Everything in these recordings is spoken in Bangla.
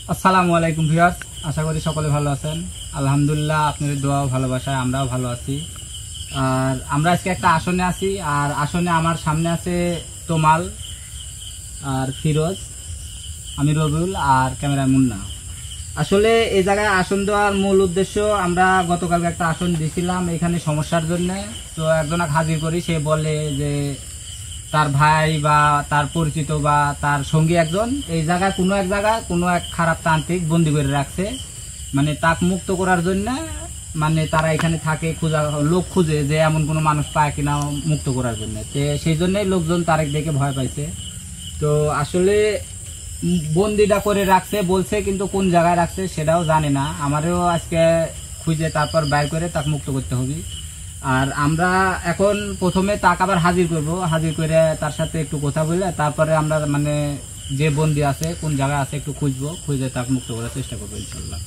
আসসালামু আলাইকুম ভিউয়ার্স, আশা করি সকলে ভালো আছেন। আলহামদুলিল্লাহ, আপনাদের দোয়া ও ভালোবাসায় আমরাও ভালো আছি। আর আমরা আজকে একটা আসনে আছি, আর আসনে আমার সামনে আছে তোমাল আর ফিরোজ, আমি রবিউল আর ক্যামেরা মুন্না। আসলে এই জায়গায় আসন দেওয়ার মূল উদ্দেশ্য, আমরা গতকালকে একটা আসন দিয়েছিলাম এখানে সমস্যার জন্য। তো একজনকে হাজির করি, সে বলে যে তার ভাই বা তার পরিচিত বা তার সঙ্গী একজন এই জায়গায় কোনো এক জায়গায় কোনো এক খারাপ তান্ত্রিক বন্দি করে রাখছে, মানে তাক মুক্ত করার জন্য। মানে তারা এখানে থাকে, লোক খুঁজে যে এমন কোনো মানুষ পায় কিনা মুক্ত করার জন্য। তো সেই জন্যই লোকজন তারেক দেখে ভয় পাইছে। তো আসলে বন্দিটা করে রাখছে বলছে, কিন্তু কোন জায়গায় রাখছে সেটাও জানে না। আমারও আজকে খুঁজে তারপর বাইর করে তাকে মুক্ত করতে হবে। আর আমরা এখন প্রথমে তাকে আবার হাজির করব, হাজির করে তার সাথে একটু কথা বলে তারপরে আমরা মানে যে বন্দি আছে কোন জায়গায় আছে একটু খুঁজবো, খুঁজে তাকে মুক্ত করার চেষ্টা করবো ইনশাল্লাহ।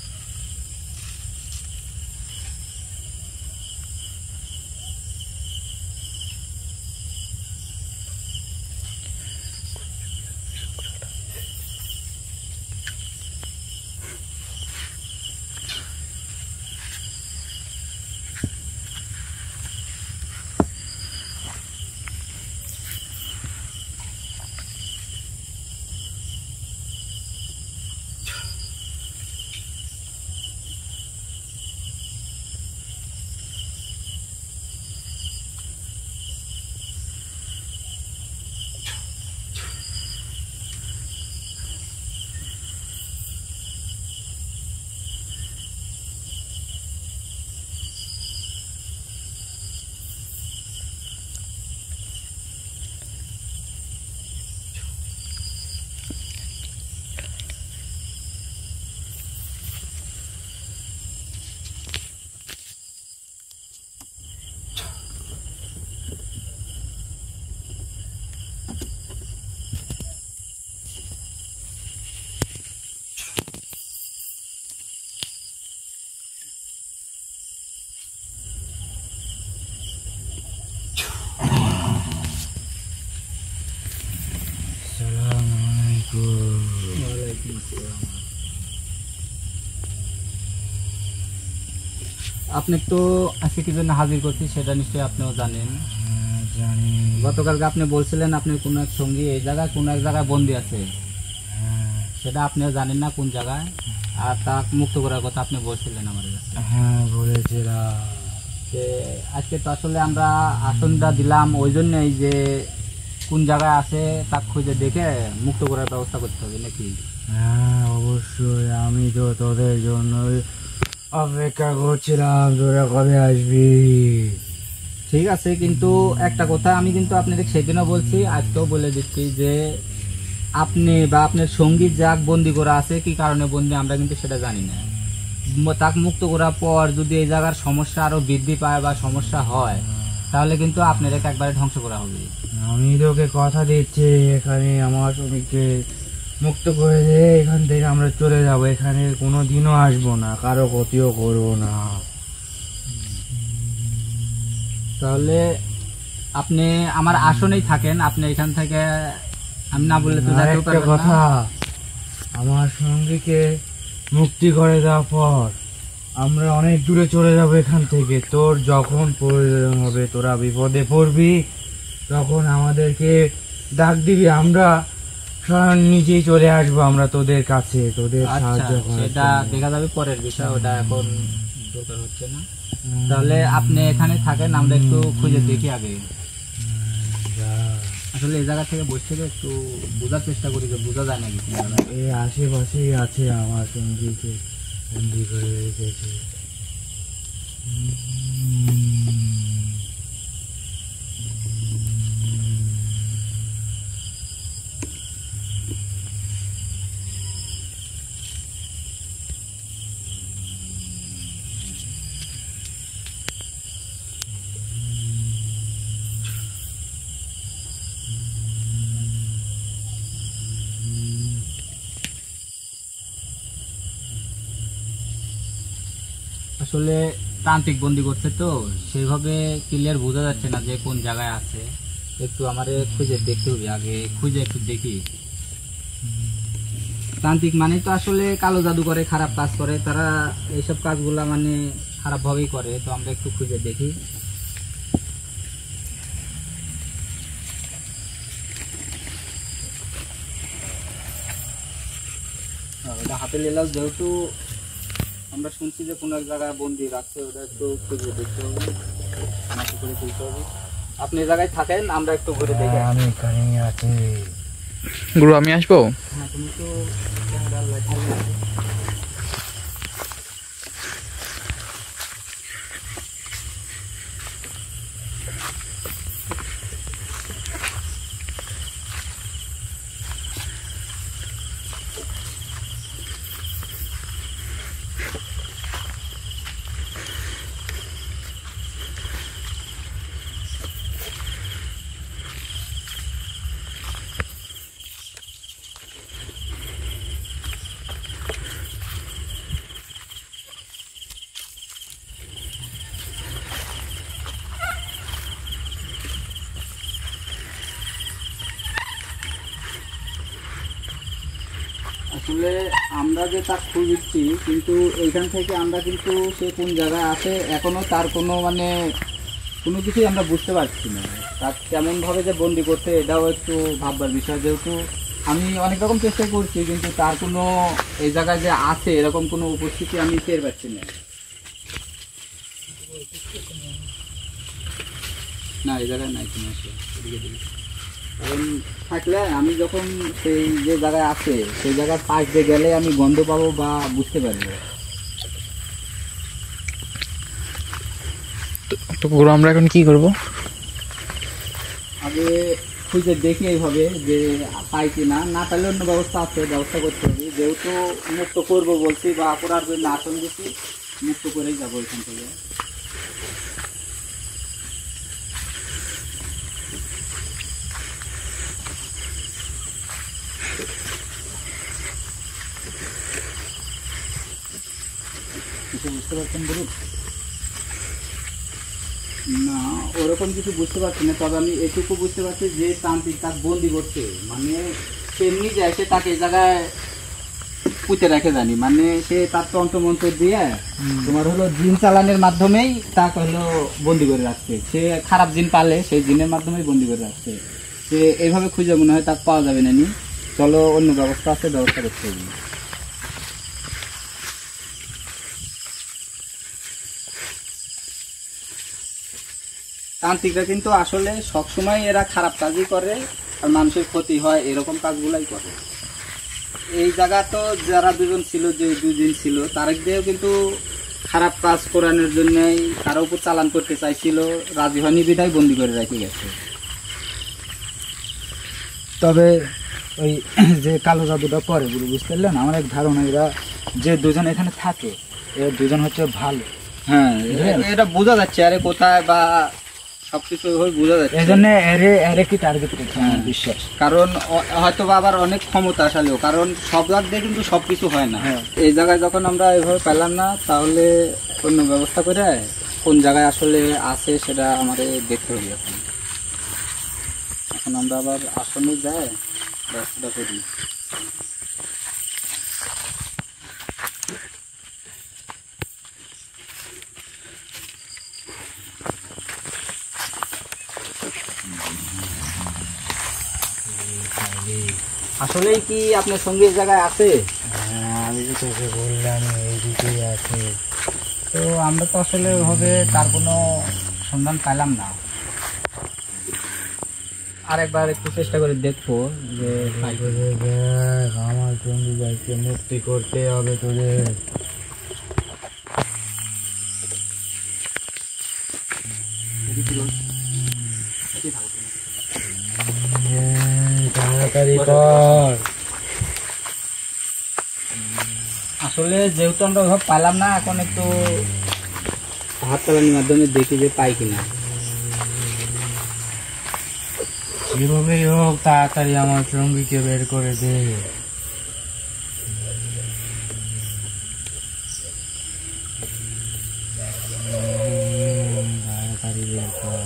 আপনি তো আজকে কি জন্য হাজির করছি সেটা নিশ্চয়ই আপনিও জানেন। জানি। গতকালকে আপনি বলছিলেন আপনার কোনো এক সঙ্গী এই জায়গায় কোনো এক জায়গায় বন্দি আছে, সেটা আপনিও জানেন না কোন জায়গায়, আর তা মুক্ত করার কথা আপনি বলছিলেন আমার কাছে। হ্যাঁ বলেছিলাম। আজকে তো আসলে আমরা আসনটা দিলাম ওই জন্যই যে কোন জায়গায় আছে তা খুঁজে দেখে মুক্ত করার ব্যবস্থা করতে হবে নাকি? হ্যাঁ অবশ্যই, আমি তো তোদের জন্যই অপেক্ষা করছিলাম, তোরা কবে আসবি। ঠিক আছে, কিন্তু একটা কথা আমি কিন্তু আপনাদের সেদিনও বলছি, আজকেও বলে দিচ্ছি যে আপনি বা আপনার সঙ্গী যাক বন্দি করা আছে, কি কারণে বন্দি আমরা কিন্তু সেটা জানি না। তাকে মুক্ত করার পর যদি এই জায়গার সমস্যা আরো বৃদ্ধি পায় বা সমস্যা হয়, তাহলে কিন্তু আপনাদের একবারে ধ্বংস করা হবে। আমি তোকে কথা দিচ্ছি, এখানে আমার শ্রমিককে মুক্ত করে দে, এখান থেকে আমরা চলে যাব, এখানে কোনো দিনও আসবো না, কারো ক্ষতিও করবো না। তাহলে আপনি আমার আসনেই থাকেন, আপনি এখান থেকে আমি না বললে তো যেতেও একটা পারবেন কথা, না। আমার সঙ্গীকে মুক্তি করে দেওয়ার পর আমরা অনেক দূরে চলে যাব এখান থেকে। তোর যখন প্রয়োজন হবে, তোরা বিপদে পড়বি, তখন আমাদেরকে ডাক দিবি, আমরা স্বয়ং নিজেই চলে আসবো আমরা তোদের কাছে, তোদের আচ্ছা, সাহায্য করার সেটা জন্য। দেখা যাবে পরের বিষয়, ওটা এখন দরকার হচ্ছে না। তাহলে আপনি এখানে থাকেন, আমরা একটু খুঁজে দেখি আগে। যা। আসলে এই জায়গা থেকে বসে থেকে একটু বোঝার চেষ্টা করি যে বোঝা যায় নাকি কোন জায়গায়। এই আশেপাশেই আছে, আমার সঙ্গীকে বন্দি করে রেখেছে। আসলে তান্ত্রিক বন্দি করছে তো সেইভাবে ক্লিয়ার বোঝা যাচ্ছে না যে কোন জায়গায় আছে। একটু আমারে খুঁজে দেখতে হবে, আগে খুঁজে একটু দেখি। তান্ত্রিক মানে তো আসলে কালো জাদু করে, খারাপ কাজ করে, তারা এইসব কাজগুলা মানে খারাপভাবেই করে। তো আমরা একটু খুঁজে দেখি। ওটা হাতে লেলাস, যেহেতু আমরা শুনছি যে কোনো এক জায়গায় বন্দি রাখছে, ওটা একটু খুঁজে দেখতে হবে, নাকি করে তুলতে হবে। আপনি এই জায়গায় থাকেন, আমরা একটু ঘুরে দেখি। আমি এখানেই আছি। গুরু আমি আসবো? হ্যাঁ, তুমি তো ক্যামেরা লাগিয়ে আসলে আমরা যে তার খুঁজছি, কিন্তু এইখান থেকে আমরা কিন্তু সে কোন জায়গায় আছে এখনো তার কোনো মানে কোনো কিছুই আমরা বুঝতে পারছি না। তার কেমনভাবে যে বন্দি করতে, এটাও একটু ভাববার বিষয়। যেহেতু আমি অনেক রকম চেষ্টা করছি, কিন্তু তার কোনো এই জায়গায় যে আছে এরকম কোনো উপস্থিতি আমি টের পাচ্ছি না। না, এই জায়গায় নাই কোনো আসে, এদিকে দিকে। কারণ থাকলে আমি যখন সেই যে জায়গায় আছে সেই জায়গার পাশ দিয়ে গেলে আমি গন্ধ পাবো বা বুঝতে পারবো। তো গুরু আমরা এখন কি করব? আগে খুঁজে দেখি এইভাবে যে পাই কি না, না পাইলে অন্য ব্যবস্থা আছে, ব্যবস্থা করতে হবে। যেহেতু মুক্ত করবো বলছি বা করার জন্য আসন দিচ্ছি, মুক্ত করেই যাবো এখান থেকে। কিছু বুঝতে পারছেন বলুন? না, ওরকম কিছু বুঝতে পারছি না। তবে আমি এটুকু বুঝতে পারছি যে তান্ত্রিক তার বন্দি করছে, মানে তেমনি যায় সে তাকে এই জায়গায় পুঁতে রেখে জানি, মানে সে তার তন্ত্রমন্ত্র দিয়ে তোমার হলো জিন চালানের মাধ্যমেই তাকে হলো বন্দি করে রাখছে। সে খারাপ জিন পালে সেই জিনের মাধ্যমেই বন্দি করে রাখছে। সে এইভাবে খুঁজে মনে হয় তাকে পাওয়া যাবে না। নি চলো, অন্য ব্যবস্থা আছে, ব্যবস্থা করতে হবে। তান্ত্রিকরা কিন্তু আসলে সবসময় এরা খারাপ কাজই করে আর মানুষের ক্ষতি হয়, এরকম কাজগুলাই করে। এই জায়গা তো যারা দুজন ছিল, যে দুদিন ছিল, তারেক দিয়েও কিন্তু খারাপ কাজ করানোর জন্যই কারো উপর চালান করতে চাইছিল, রাজি হয়নি, বিধায় বন্দি করে রেখে গেছে। তবে ওই যে কালো জাদুটা করে গুরু, বুঝতে পারলেন, আমার এক ধারণা এরা যে দুজন এখানে থাকে এরা দুজন হচ্ছে ভালো। হ্যাঁ, এটা বোঝা যাচ্ছে, আরে কোথায় বা সবকিছু বোঝা যাচ্ছে। এই জন্য এরে কি টার্গেট করছে আমার বিশ্বাস। কারণ হয়তো বা আবার অনেক ক্ষমতাশালীও, কারণ সব লাখ দিয়ে কিন্তু সবকিছু হয় না। হ্যাঁ। এই জায়গায় যখন আমরা এভাবে পেলাম না, তাহলে অন্য ব্যবস্থা করে কোন জায়গায় আসলে আছে সেটা আমাদের দেখতে হবে। এখন এখন আমরা আবার আসনে যাই, ব্যবস্থাটা করি। আসলেই কি আপনার সঙ্গে এই জায়গায় আছে? হ্যাঁ, আমি তো তোকে বললাম এইদিকেই আছে। তো আমরা তো আসলে ওইভাবে তার কোনো সন্ধান পাইলাম না। আরেকবার একটু চেষ্টা করে দেখবো যে পাই কি। দেখ, আমার জঙ্গি ভাইকে মুক্তি করতে হবে তোদের। তাড়াতাড়ি কর। আসলে যেহেতু আমরা ওইভাবে পাইলাম না, এখন একটু হাত চালানোর মাধ্যমে দেখি যে পাই কিনা। যেভাবেই হোক তাড়াতাড়ি আমার সঙ্গীকে বের করে দে। তাড়াতাড়ি বের কর।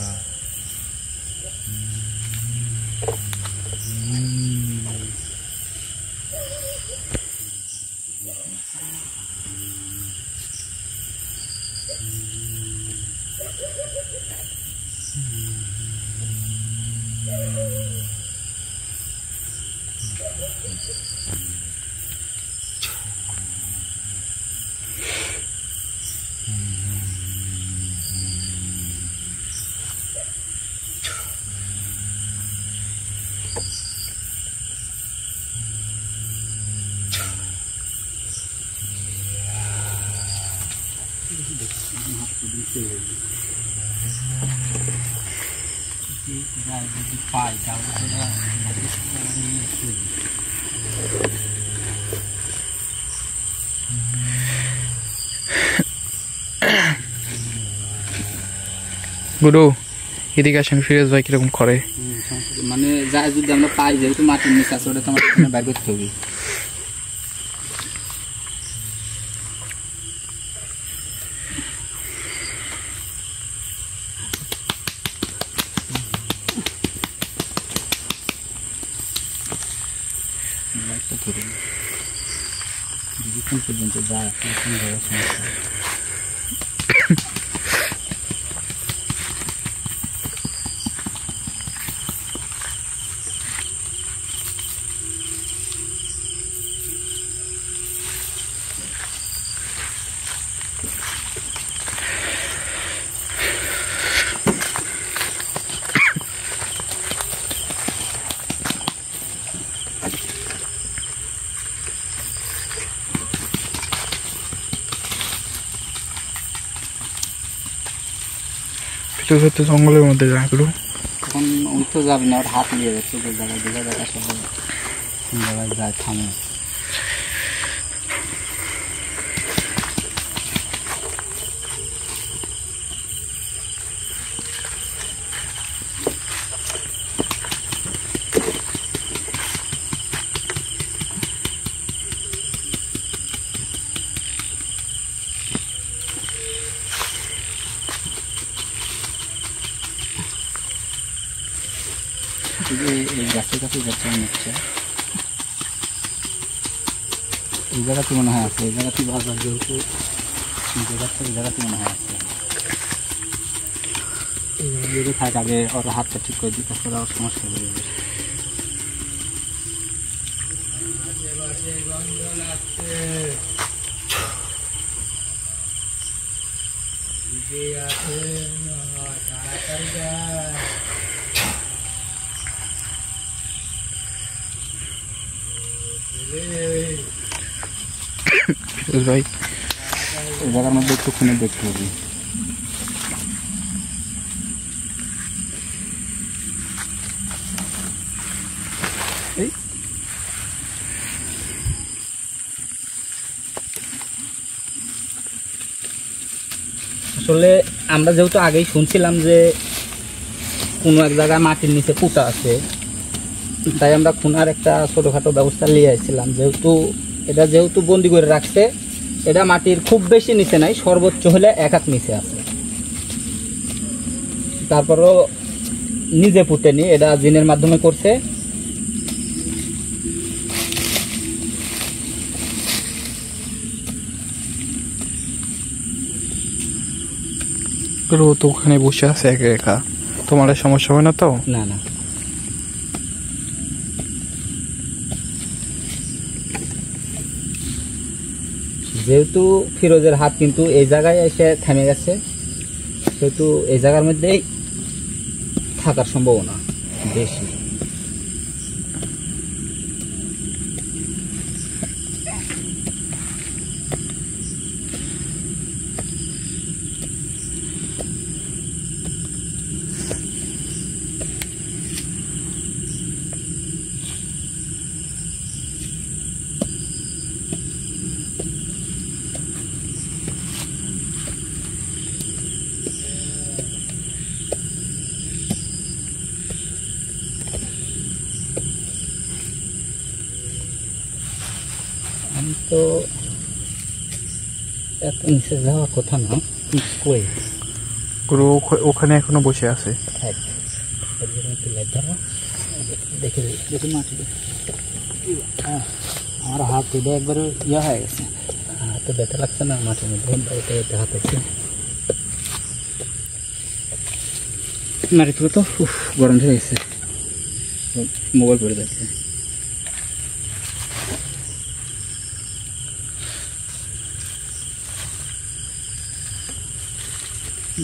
গুরু এদিকে আসেন, ফিরোজ ভাই কিরকম করে। মানে যা যদি আমরা পাই, যেহেতু মাটির নিচে আছে, ওটা তো আমার বাইর করতে হবে। পর্যন্ত যায় ফিরোজ ভাই তো জঙ্গলের মধ্যে যায় গুরু। তখন ওই তো যাবে না, ওর হাত নিয়ে যাচ্ছে, যে জায়গায় যে জায়গায় আসলে জায়গায় যায় থামে। এই গাছের কাছে যাচ্ছে মনে হচ্ছে, এই জায়গাতে মনে হয় আছে, এই জায়গাতে বাজার যেহেতু এই জায়গাতে মনে হয় আছে। এই জায়গায় থাক, আগে ওর হাতটা ঠিক করে দিই, তারপরে ওর সমস্যা হয়ে যাবে। ফিরোজ ভাই এই জায়গার মধ্যে একটুখানি দেখতে হবে। আসলে আমরা যেহেতু আগেই শুনছিলাম যে কোনো এক জায়গায় মাটির নিচে পুঁতা আছে, তাই আমরা খুনার একটা ছোটোখাটো ব্যবস্থা নিয়ে আসছিলাম। যেহেতু বন্দি করে রাখছে, এটা মাটির খুব বেশি নিচে নাই, সর্বোচ্চ হলে 1 হাত নিচে আছে। তারপরও নিজে পুঁতেনি, এটা জিনের মাধ্যমে করছে। গুরু তো ওখানে বসে আছে একা একা, তোমার আর সমস্যা হয় না তো? না না, যেহেতু ফিরোজের হাত কিন্তু এই জায়গায় এসে থেমে গেছে, সেহেতু এই জায়গার মধ্যেই থাকার সম্ভাবনা বেশি। আমি তো এত নিচে যাওয়ার কথা না, কই গুরু ওখানে এখনো বসে আছে। দেখে দেখি মাটি আমার হাত দুটো একবার ইয়ে হয়ে গেছে, হাতে ব্যথা লাগছে না, মাঠের মধ্যে হাত হচ্ছে মারি তুলে তো গরম ধরে গেছে, মোবাইল পড়ে যাচ্ছে।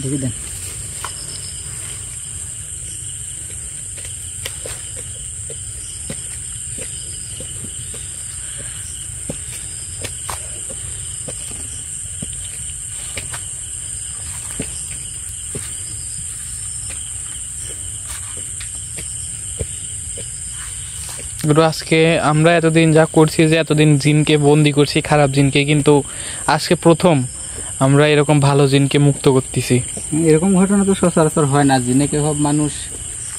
দেখি দেন গুরু আজকে আমরা এতদিন যা করছি, যে এতদিন জিনকে বন্দি করছি, খারাপ জিনকে, কিন্তু আজকে প্রথম আমরা এরকম ভালো জিনকে মুক্ত করতেছি। এরকম ঘটনা তো সচরাচর হয় না, জিনেকে সব মানুষ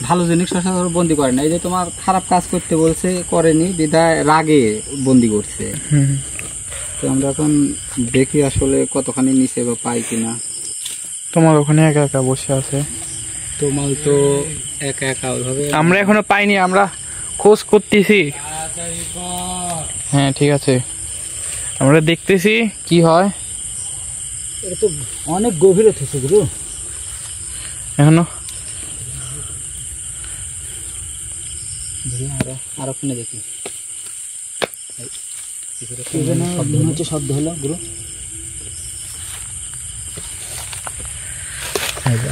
ভালো জিনিস সচরাচর বন্দি করে না। এই যে তোমার খারাপ কাজ করতে বলছে, করেনি বিধায় রাগে বন্দি করছে। তো আমরা এখন দেখি আসলে কতখানি নিচে বা পাই কিনা। তোমার ওখানে একা একা বসে আছে, তোমার তো একা একা ওইভাবে আমরা এখনো পাইনি, আমরা খোঁজ করতেছি। হ্যাঁ ঠিক আছে, আমরা দেখতেছি কি হয়। এটা তো অনেক গভীরে থেকে গুরু, এখনো আরো ওখানে দেখি কি যেন মনে হচ্ছে শব্দ হলো গুরু।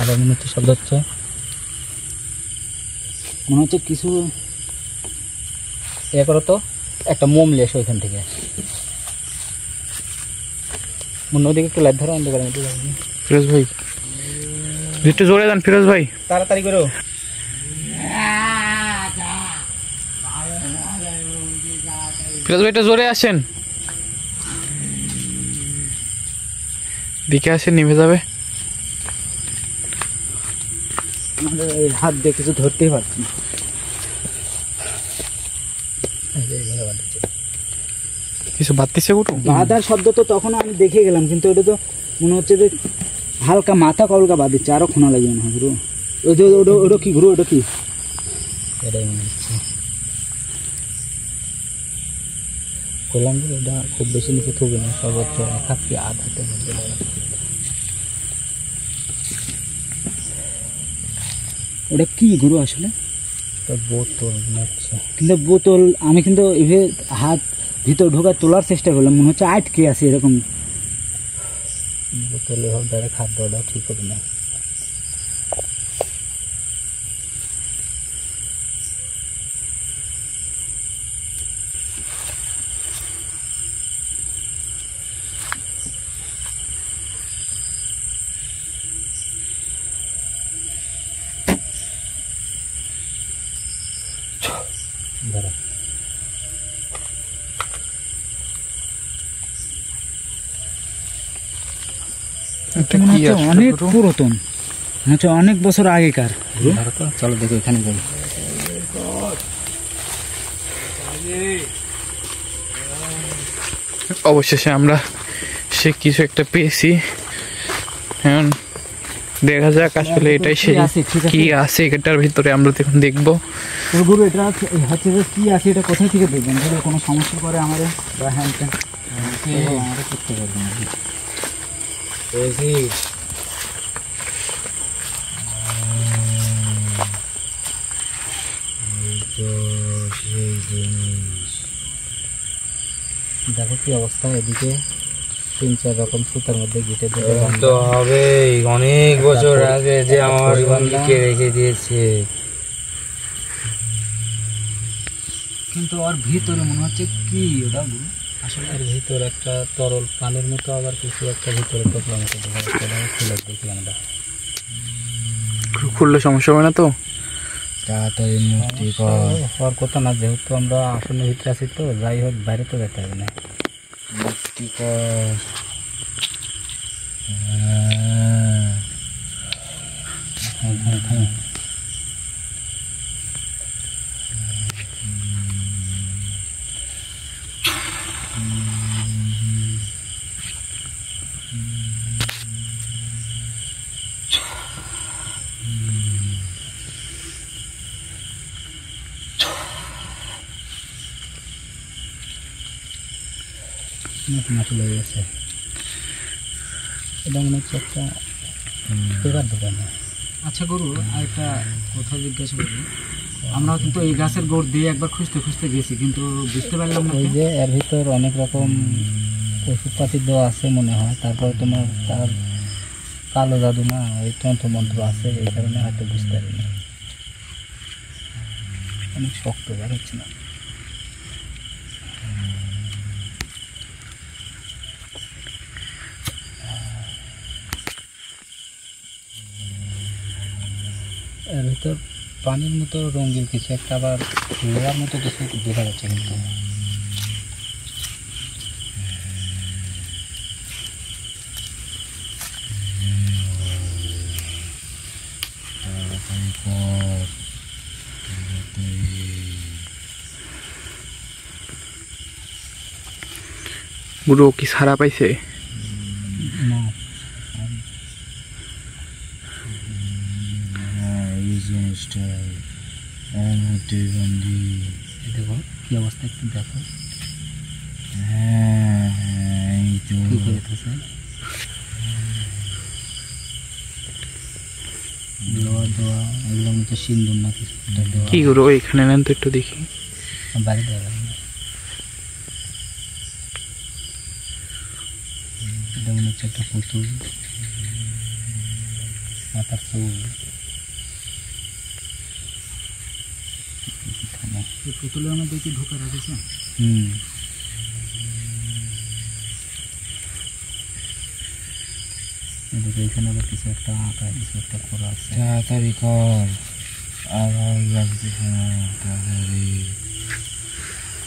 আবার মনে হচ্ছে শব্দ হচ্ছে, মনে হচ্ছে কিছু এ করো তো, একটা মোম নিয়ে এসো ওইখান থেকে। মনে ওদিকে একটু লাইট ধরো, অন্ধকারের মধ্যে যাবে। ফিরোজ ভাই একটু জোরে যান, ফিরোজ ভাই তাড়াতাড়ি করো। ফিরোজ ভাই একটু জোরে আসেন, দিকে আসেন, নিভে যাবে। আমাদের এই হাত দিয়ে কিছু ধরতেই পারছি না। কিছু বাড়তেছে গুরু, বাঁধার শব্দ তো তখন আমি দেখে গেলাম, কিন্তু ওটা তো মনে হচ্ছে যে হালকা মাথা কলকা বাঁধিচ্ছে, আরো খোনা লাগে মনে হয় গুরু। ওই যে ওটা কি গুরু, ওটা কি? এটাই মনে হচ্ছে। করলাম যে এটা খুব বেশি নিচে থুবে না, সর্বোচ্চ থাকছে আধ হাতের মধ্যে। ওটা কি গুরু আসলে? বোতল মনে হচ্ছে, কিন্তু বোতল আমি কিন্তু এভাবে হাত ভিতর ঢোকা তোলার চেষ্টা করলাম, মনে হচ্ছে আটকে আছে এরকম। বোতলে হোক দ্বারা খাদ্য ওটা ঠিক হবে না। ধরো এটা মনে কি হচ্ছে আসলে অনেক গুরু? পুরাতন, মনে হচ্ছে অনেক বছর আগেকার। ধরো তো, চলো দেখো এখানে যাই। অবশেষে আমরা সে কিছু একটা পেয়েছি। এখন দেখা যাক আসলে এটাই সে কি আছে, ঠিক আছে। কি আছে এটার ভিতরে, আমরা এখন দেখবো। তো গুরু এটা হচ্ছে যে কি আছে, এটা কোথায় থেকে দেখবেন? যদি কোনো সমস্যা করে আমাদের বা হ্যান ত্যান, আমাদের করতে পারবেন আর কি। দেখো কি অবস্থা, এদিকে 3-4 রকম সুতার মধ্যে গিটে দেবে তো হবে অনেক বছর আগে যে আমার বন্ধুকে রেখে দিয়েছে। কিন্তু ওর ভিতরে মনে হচ্ছে কি ওটা গুরু আসলে? এর ভিতর একটা তরল পানির মতো, আবার কিছু একটা ভিতরে টোপলা মতো দেখা যাচ্ছে। খুলে দেখি আমরা, খুললে সমস্যা হবে না তো? তাড়াতাড়ি মুক্তি কর। হওয়ার কথা না, যেহেতু আমরা আসনের ভিতরে আছি, তো যাই হোক বাইরে তো যেতে হবে না। মুক্তি কর। মাটি লেগে গেছে। এটা মনে হচ্ছে একটা পেপার দোকান। আচ্ছা গুরু, আরেকটা কথা জিজ্ঞাসা করি, আমরা কিন্তু এই গাছের গোড় দিয়ে একবার খুঁজতে খুঁজতে গেছি, কিন্তু বুঝতে পারলাম না। ওই যে এর ভিতর অনেক রকম ওষুধপাতি দেওয়া আছে মনে হয়, তারপর তোমার তার কালো জাদু না, ওই তন্ত্র মন্ত্র আছে, এই কারণে হয়তো বুঝতে পারি না। অনেক শক্ত বার হচ্ছে না। এর ভিতর পানির মতো রঙিন কিছু একটা, আবার লোহার মতো কিছু দেখা যাচ্ছে কিন্তু। গুরু কি সারা পাইছে? না, এই জিনিসটা দেখো কি অবস্থা, একটু দেখো এই তো কি করতেছে। লোহা দেওয়া, এগুলো মতো সিন্দুর না কিছু একটা দেওয়া। কি গুরু এখানে নেন তো একটু দেখি। বাড়ি দেওয়া লাগবে না। এটা মনে হচ্ছে একটা পুতুল, মাথার চুল। পুতুলের মধ্যে কি ঢোকা রাখেছে? এখানে আবার কিছু একটা আঁকা, কিছু একটা করা আছে। তাড়াতাড়ি কর, আর ভালো লাগতেছে না। তাড়াতাড়ি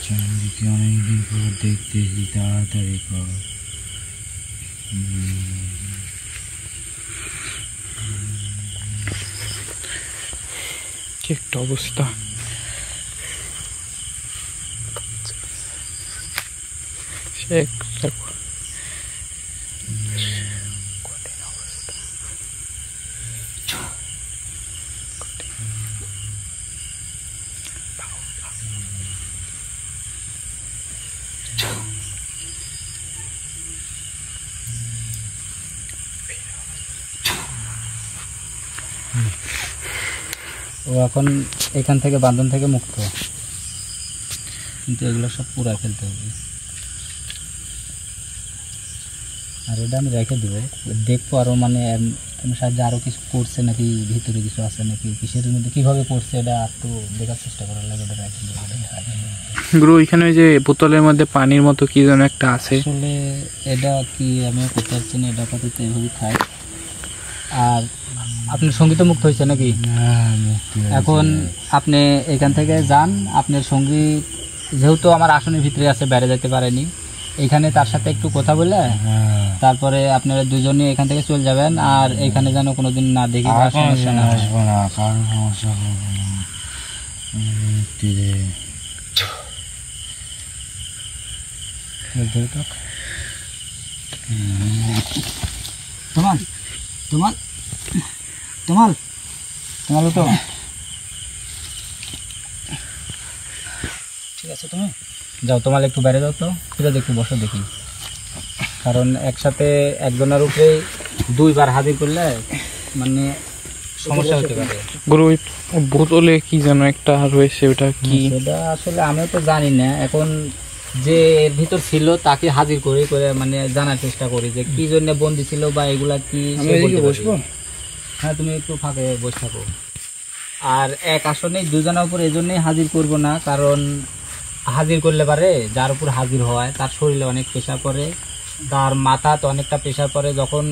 চাঁদিকে অনেকদিন পর দেখতেছি, তাড়াতাড়ি কর। কি একটা অবস্থা। সে দেখো কঠিন অবস্থা। ও এখন এখান থেকে বান্ধন থেকে মুক্ত, কিন্তু এগুলো সব পুরা ফেলতে হবে। আর এটা আমি রেখে দেবো, দেখবো আরও, মানে তোমার সাহায্যে আরও কিছু করছে নাকি, ভিতরে কিছু আছে নাকি, কিসের মধ্যে কীভাবে করছে, এটা একটু দেখার চেষ্টা করার লাগে। ওটা রেখে দেবো। গুরু ওইখানে ওই যে বোতলের মধ্যে পানির মতো কি যেন একটা আছে। আসলে এটা কি আমিও করতে পারছি না, এটা আপাতত এইভাবেই খাই। আর আপনার সঙ্গী তো মুক্ত হয়েছে নাকি? এখন আপনি এখান থেকে যান, আপনার সঙ্গী যেহেতু আমার আসনের ভিতরে আছে, বাইরে যেতে পারেনি, এখানে তার সাথে একটু কথা বলে তারপরে আপনারা দুজনে এখান থেকে চলে যাবেন। আর এখানে যেন কোনোদিন না দেখি, আর সমস্যা না হয়। আসবো না, কারণ সমস্যা করবো না। তোমার তোমার তোমার তোমার তো ঠিক আছে, তুমি যাও, তোমার একটু বাইরে যাও তো, ফিরে একটু বসো দেখি। কারণ একসাথে একজনের উপরে দুইবার হাজির করলে মানে সমস্যা হতে পারে। গুরু ওই বোতলে কি যেন একটা রয়েছে, ওটা কি? সেটা আসলে আমিও তো জানি না। এখন যে এর ভিতর ছিল তাকে হাজির করে করে মানে জানার চেষ্টা করি যে কি জন্য বন্দি ছিল বা এগুলা কি। বসবো? হ্যাঁ, তুমি একটু ফাঁকে বসে থাকো। আর এক আসনে দুজনের উপর এই জন্যই হাজির করব না, কারণ হাজির করলে পারে যার উপর হাজির হয় তার শরীরে অনেক প্রেশার পড়ে, তার মাথাতে অনেকটা প্রেশার পড়ে। যখন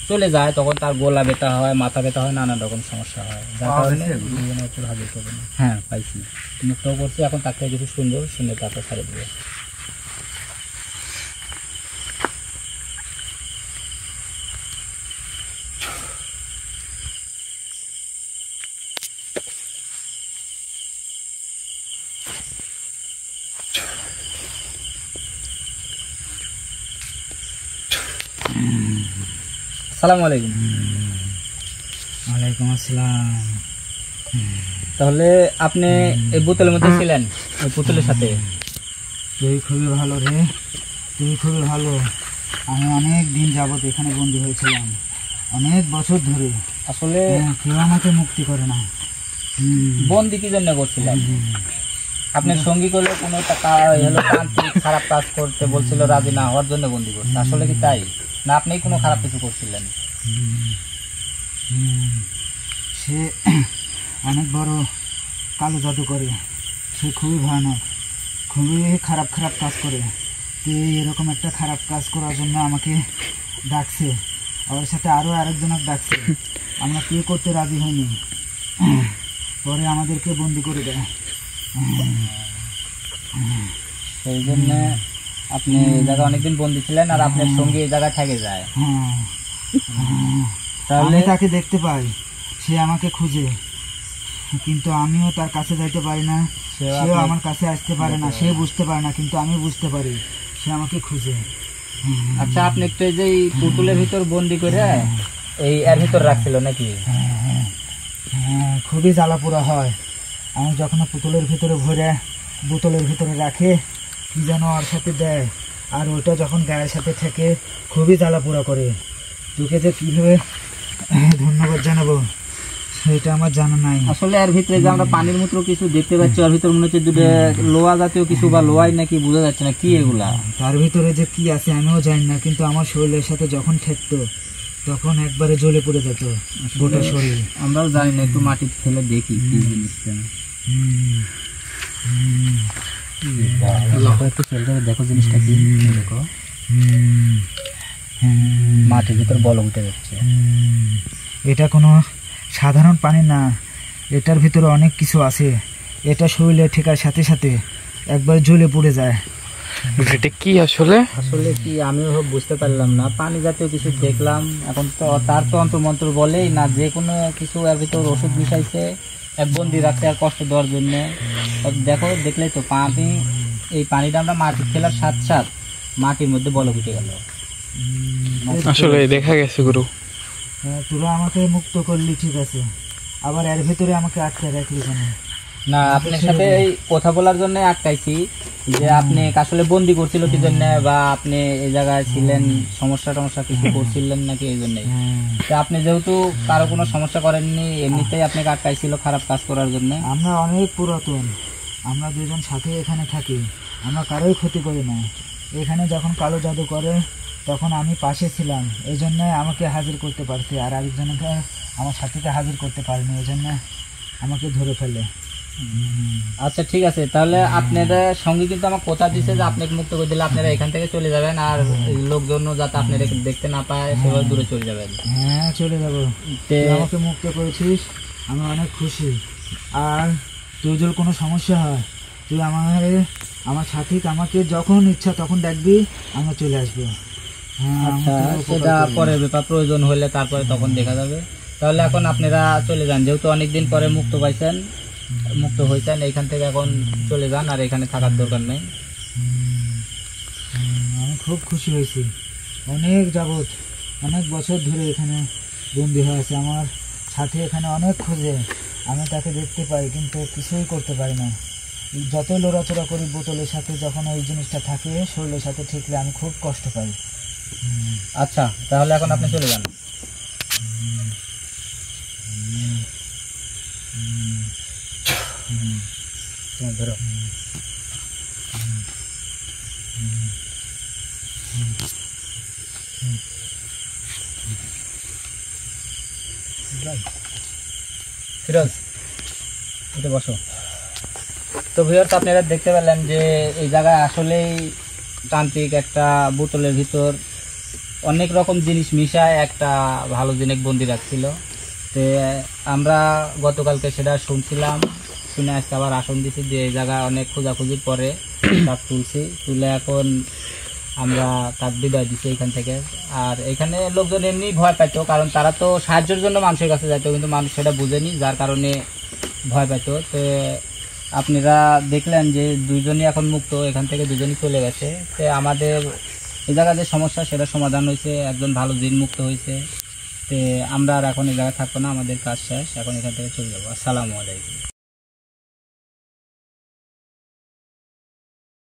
চলে যায় তখন তার গলা ব্যথা হয়, মাথা ব্যথা হয়, নানা রকম সমস্যা হয়, যার কারণে দুজনের উপর হাজির করবে না। হ্যাঁ, পাইছি, মুক্তও করছি। এখন তাকে কিছু সুন্দর শুনে তারপর ছাড়ে দেবে। আসসালামু আলাইকুম। ওয়ালাইকুম আসসালাম। তাহলে আপনি এই বোতলের মধ্যে ছিলেন, ওই বোতলের সাথে? তুই খুবই ভালো রে, তুমি খুবই ভালো। আমি অনেক দিন যাবত এখানে বন্দি হয়েছিলাম, অনেক বছর ধরে। আসলে কেউ আমাকে মুক্তি করে না। বন্দি কি জন্য করছিলেন? আপনার সঙ্গী করলে কোনো টাকা হলো তান্ত্রিক খারাপ কাজ করতে বলছিল, রাজি না হওয়ার জন্য বন্দি করছে, আসলে কি তাই? না আপনি কোনো খারাপ কিছু করছিলেন? সে অনেক বড় কালো জাদু করে, সে খুবই ভয়ানক, খুবই খারাপ খারাপ কাজ করে। তো এরকম একটা খারাপ কাজ করার জন্য আমাকে ডাকছে, ওর সাথে আরও আরেকজনক ডাকছে। আমরা কেউ করতে রাজি হইনি, পরে আমাদেরকে বন্দি করে দেয়। সেই জন্য আপনি এই জায়গায় অনেকদিন বন্দি ছিলেন, আর আপনার সঙ্গী এই জায়গায় থেকে যায়। তাহলে তাকে দেখতে পাই, সে আমাকে খুঁজে, কিন্তু আমিও তার কাছে যাইতে পারি না, সেও আমার কাছে আসতে পারে না। সে বুঝতে পারে না, কিন্তু আমি বুঝতে পারি সে আমাকে খুঁজে। আচ্ছা, আপনি একটু এই যে এই পুতুলের ভিতর বন্দি করে এই এর ভিতর রাখছিল নাকি? হ্যাঁ, খুবই জ্বালাপোড়া হয়। আমি যখন পুতুলের ভিতরে ভরে বোতলের ভিতরে রাখে, কি যেন ওর সাথে দেয়, আর ওইটা যখন গায়ের সাথে থেকে খুবই জ্বালাপোড়া করে। তোকে যে কীভাবে ধন্যবাদ জানাবো সেটা আমার জানা নাই। আসলে এর ভিতরে যে আমরা পানির মতো কিছু দেখতে পাচ্ছি, ওর ভিতরে মনে হচ্ছে দুটো লোহা জাতীয় কিছু, বা লোহাই নাকি বোঝা যাচ্ছে না কি এগুলা। তার ভিতরে যে কি আছে আমিও জানি না, কিন্তু আমার শরীরের সাথে যখন ঠেকতো তখন একবারে জ্বলে পড়ে যেত গোটা শরীর। আমরাও জানি না, একটু মাটি ফেলে দেখি কি জিনিসটা। একটু ফেলে দেখো জিনিসটা কি, দেখো মাটির ভিতর বল উঠে যাচ্ছে। এটা কোনো সাধারণ পানি না, এটার ভিতরে অনেক কিছু আছে। এটা শরীরে ঠেকার সাথে সাথে একবার জ্বলে পড়ে যায়। এটা কি আসলে? আসলে কি আমিও বুঝতে পারলাম না, পানি জাতীয় কিছু দেখলাম। এখন তো তার তো অন্তর্মন্ত্র বলেই না, যে কোনো কিছু এর ভিতর ওষুধ মিশাইছে, এক বন্দি রাখছে আর কষ্ট দেওয়ার জন্য। দেখো, দেখলেই তো পানি, এই পানিটা আমরা মাটি ফেলার সাথ সাথ মাটির মধ্যে বলক উঠে গেল। আসলে দেখা গেছে গুরু। তোরা আমাকে মুক্ত করলি ঠিক আছে, আবার এর ভিতরে আমাকে আটকে রাখলি কেন? না, আপনার সাথে এই কথা বলার জন্য আটকাইছি, যে আপনি আসলে বন্দি করছিল কি জন্য, বা আপনি এই জায়গায় ছিলেন সমস্যা টমস্যা কিছু করছিলেন নাকি, এই জন্যই। তো আপনি যেহেতু কারো কোনো সমস্যা করেননি, এমনিতেই আপনাকে আটকাইছিল খারাপ কাজ করার জন্য। আমরা অনেক পুরাতন, আমরা দুজন সাথে এখানে থাকি, আমরা কারোই ক্ষতি করি না। এখানে যখন কালো জাদু করে তখন আমি পাশে ছিলাম, এই জন্য আমাকে হাজির করতে পারছি, আর আরেকজনকে আমার সাথীকে হাজির করতে পারিনি, এই জন্য আমাকে ধরে ফেলে। আচ্ছা ঠিক আছে, তাহলে আপনাদের সঙ্গে কিন্তু আমার কথা দিচ্ছে যে আপনাকে মুক্ত করে দিলে আপনারা এখান থেকে চলে যাবেন, আর লোকজন যাতে আপনারা দেখতে না পায় সেভাবে দূরে চলে যাবেন। হ্যাঁ, চলে যাবো। তুই আমাকে মুক্ত করেছিস, আমি অনেক খুশি। আর তুই যদি কোনো সমস্যা হয়, তুই আমার সাথী আমাকে যখন ইচ্ছা তখন ডাকবি, আমরা চলে আসবো। আচ্ছা, সেটা পরের ব্যাপার, প্রয়োজন হলে তারপরে তখন দেখা যাবে। তাহলে এখন আপনারা চলে যান, যেহেতু অনেকদিন পরে মুক্ত পাইছেন, মুক্ত হয়েছেন, এইখান থেকে এখন চলে যান, আর এখানে থাকার দরকার নেই। আমি খুব খুশি হয়েছি, অনেক যাবত অনেক বছর ধরে এখানে বন্দি হয়ে আছে। আমার সাথে এখানে অনেক খোঁজে, আমি তাকে দেখতে পাই কিন্তু কিছুই করতে পারি না। যতই লড়াচড়া করি বোতলের সাথে, যখন ওই জিনিসটা থাকে শরীরের সাথে ঠেকলে আমি খুব কষ্ট পাই। আচ্ছা, তাহলে এখন আপনি চলে যান। ধরো, ফিরোজ এটা বসো। তো ভিউয়ার্স, আপনারা দেখতে পেলেন যে এই জায়গায় আসলেই তান্ত্রিক একটা বোতলের ভিতর অনেক রকম জিনিস মিশায় একটা ভালো জিনিস বন্দি রাখছিল। তো আমরা গতকালকে সেটা শুনছিলাম, শুনে আজকে আবার আসন দিছি যে এই জায়গায় অনেক খোঁজাখুঁজির পরে তার তুলে এখন আমরা তার বিদায় দিচ্ছি এখান থেকে। আর এখানে লোকজন এমনি ভয় পাইতো, কারণ তারা তো সাহায্যের জন্য মানুষের কাছে যাইতো, কিন্তু মানুষ সেটা বুঝেনি, যার কারণে ভয় পাইতো। তো আপনারা দেখলেন যে দুইজনই এখন মুক্ত, এখান থেকে দুজনই চলে গেছে। তো আমাদের এই জায়গায় যে সমস্যা সেটা সমাধান হয়েছে, একজন ভালো জিন মুক্ত হয়েছে। তো আমরা আর এখন এই জায়গায় থাকবো না, আমাদের কাজ শেষ, এখন এখান থেকে চলে যাবো। আসসালামু আলাইকুম।